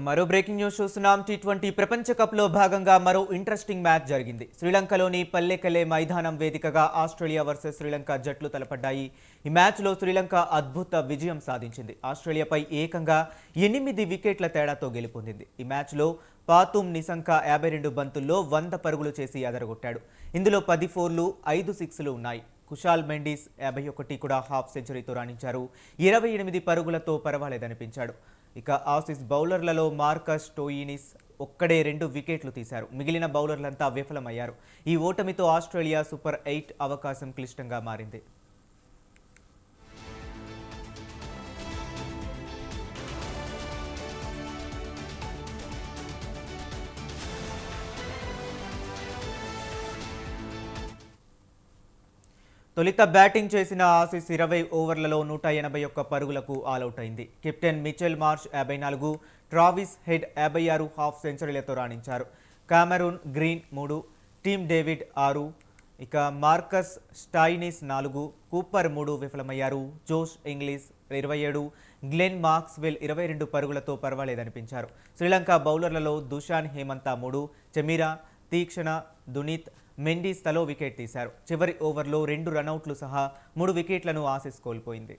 మరో breaking news చూస్తున్నాం. T20 ప్రపంచ కప్లో భాగంగా మరో ఇంట్రెస్టింగ్ మ్యాచ్ జరిగింది. శ్రీలంకలోని పల్లెకలే మైదానం వేదికగా ఆస్ట్రేలియా వర్సెస్ శ్రీలంక జట్లు తలపడ్డాయి. ఈ మ్యాచ్లో శ్రీలంక అద్భుత విజయం సాధించింది. ఆస్ట్రేలియాపై ఏకంగా 8 వికెట్ల తేడాతో గెలుపొందింది. ఈ మ్యాచ్లో పాతుం నిసంక 52 బంతుల్లో 100 పరుగులు చేసి అదరగొట్టాడు. ఇందులో 10 ఫోర్లు 5 సిక్స్లు ఉన్నాయి. కుషాల్ మెండిస్ 51 కూడా హాఫ్ సెంచరీతో రాణించారు. 28 పరుగులతో పరవాలేదనిపించాడు. ఇక ఆసీస్ బౌలర్లలో మార్కస్ స్టోయినిస్ ఒక్కడే 2 వికెట్లు తీశారు. మిగిలిన బౌలర్లంతా విఫలమయ్యారు. ఈ ఓటమితో ఆస్ట్రేలియా సూపర్ 8 అవకాశం క్లిష్టంగా మారింది. తొలిత బ్యాటింగ్ చేసిన ఆసీస్ 20 ఓవర్లలో 181 పరుగులకు ఆలౌట్ అయింది. Captain Mitchell Marsh 54, Travis Head 56 half సెంచరీలతో రాణించారు. కామెరూన్ గ్రీన్ 3, టీమ్ డేవిడ్ 6, ఇక మార్కస్ స్టాయినిస్ 4, కూపర్ 3 విఫలమయ్యారు. జోష్ ఇంగ్లీష్ 27, గ్లెన్ మాక్స్వెల్ 22 పరుగులతో పర్వాలేదనిపించారు. శ్రీలంక బౌలర్లలో దుషాన్ హేమంత 3, చెమీరా, తీక్షణ, దునీత్, మెండిస్ తలో వికెట్ తీశారు. చివరి ఓవర్లో 2 రనౌట్లు సహా 3 వికెట్లను ఆసీస్ కోల్పోయింది.